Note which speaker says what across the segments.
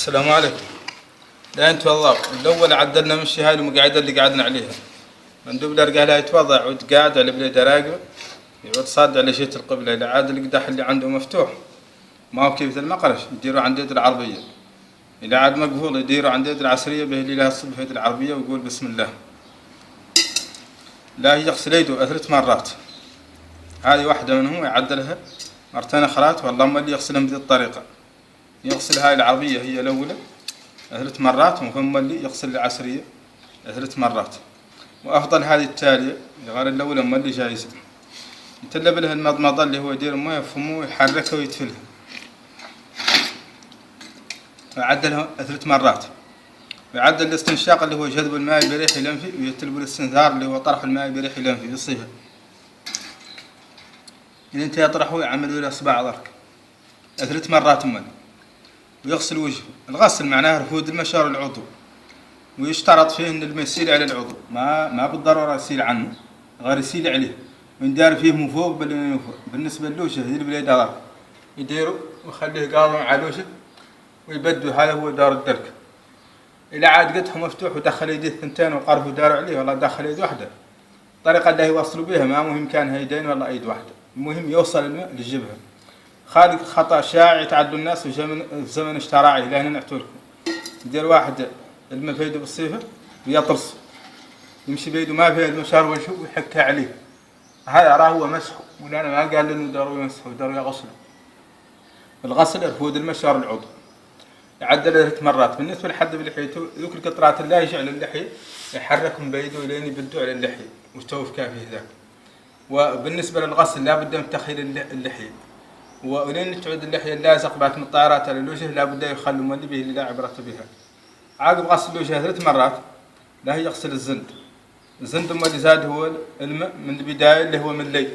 Speaker 1: السلام عليكم. لا نتوضا الاول عدلنا مشي هاي المقعده اللي قعدنا عليها. مندوب الارقى لها يتوضا عود قاعد على بليده راقبه يعود صاد على جهه القبله. اذا عاد القداح اللي عنده مفتوح ما هو كيف المقرش يديروا عند يد العربيه. اذا عاد مقفول يديروا عند يد العسريه به اللي لها الصبح يد العربيه ويقول بسم الله. لا يغسل يده 3 مرات. هذه واحده منهم يعدلها مرتين اخرات. والله ما اللي يغسلهم بهذه الطريقه. يغسل هاي العربيه هي الاولى 3 مرات، وهم اللي يغسل العسريه 3 مرات. وافضل هذه التاليه غير الاولى هم اللي جايزه. يتلب لها المضمضه اللي هو يدير المويه في فمه ويحركها ويتفلها. ويعدلها 3 مرات. ويعدل الاستنشاق اللي هو جذب الماء بريح الانفي، ويتلب الاستنثار اللي هو طرح الماء بريح الانفي يصيها. إذا انت يطرحه يعملوا له اصبع ضرك 3 مرات من. ويغسل وجهه. الغسل معناه رفود المشار العضو، ويشترط فيه ان الماء يسيل على العضو، ما بالضروره يسيل عنه، غير يسيل عليه. ويندار فيه من فوق من فوق. بالنسبه للوجه يدير بليد ضرب يديروا ويخليه قاضم على الوجه ويبدوا. هذا هو دار الدرك. إذا عاد قدحه مفتوح ودخل يديه الثنتين وقرفوا داروا عليه، والله دخل يد واحدة. الطريقة اللي يوصلوا بها ما مهم كان يدين ولا يد واحدة، المهم يوصل الماء للجبهة. خالق خطأ شائع يتعدوا الناس في زمن اشتراعي. لا هنا نعتوا لكم. يدير واحد الماء في يده بالصيفة ويطرس يمشي بيده ما فيها المشار وجهه ويحكها عليه. هذا راه هو مسحه، ولا أنا ما قال إنه داروا يمسحوا داروا يغسلوا. الغسل رفود المشار العضو. يعدل 3 مرات. بالنسبة لحد بلحيته ذوك القطرات اللي يجعل اللحية يحركهم بيده لين يبدوا على اللحية ويستوف كافيه ذاك. وبالنسبة للغسل لا بد من تخيل اللحية، ولين تعود اللحية اللازق بعد من الطائرات على الوجه لا بد يخلوا ملي به اللي لا عبرة بها. عقب غسل الوجه 3 مرات لا يغسل الزند. الزند اللي زاد هو الماء من البداية اللي هو من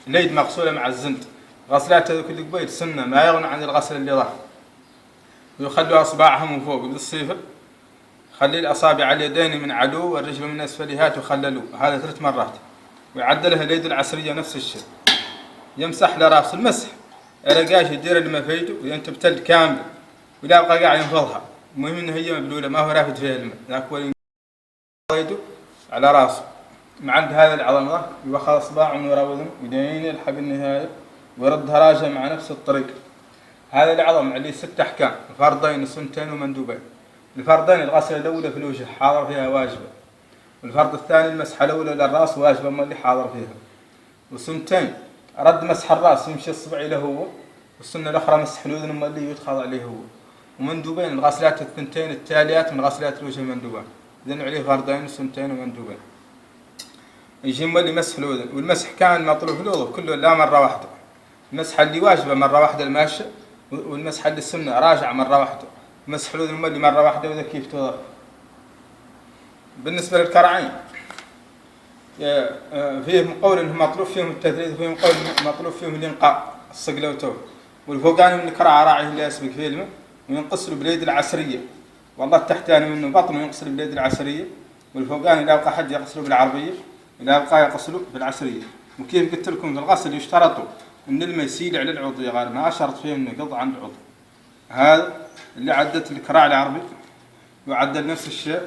Speaker 1: الليد مغسولة مع الزند. غسلات هذوك اللي قبيل سنة ما يغنى عن الغسل اللي ظهر. ويخلوا أصبعها من فوق بالصيفة. خلي الأصابع على اليدين من علو والرجل من أسفلها وخللوا. هذا 3 مرات. ويعدلها اليد العسرية نفس الشيء. يمسح لراس المسح رقاش يدير اللي ما فيده وينتبتل كامل ولا يبقى قاعد ينفضها. المهم إن هي مبلولة ما هو رافد فيها الماء. ذاك هو يده على راسه مع عند هذا العظم ذا يوخذ أصبعه من وراء وذنه ودين يلحق النهاية ويردها راجع مع نفس الطريق. هذا العظم عليه 6 أحكام: الفرضين وسنتين ومندوبين. الفرضين الغسل الأولى في الوجه حاضر فيها واجبة، والفرض الثاني المسح الأولى للرأس واجبة ما اللي حاضر فيها. وسنتين رد مسح الرأس يمشي الصبع له هو، والسنة الأخرى مسح الأذن ما اللي يتخاض عليه هو. ومندوبين الغسلات الثنتين التاليات من غسلات الوجه مندوبان. إذن عليه فرضين وسنتين ومندوبين. يجي ما اللي مسح الأذن. والمسح كان مطلوب في الوضوء كله لا مرة واحدة. المسح اللي واجبة مرة واحدة الماشي، والمسح اللي السنة راجع مرة واحدة. مسح الأذن اللي مرة واحدة وذا كيف توضأ. بالنسبة للكرعين فيهم قول انه مطلوب فيهم التثليث، وفيهم قول مطلوب فيهم الانقاء الصقله وتوه. والفوقاني من الكرع راعيه اللي يسبق فيه الماء وينقص له باليد العسريه، والله التحتاني منه بطن وينقص له باليد العسريه، والفوقاني لا يبقى حد يغسله بالعربيه ولا يبقى يغسله بالعسريه. وكيف قلت لكم في الغسل يشترطوا ان الماء يسيل على العضو يا غير، ما شرط فيه انه يقض عند العضو. هذا اللي عدت الكراع العربي وعدل نفس الشيء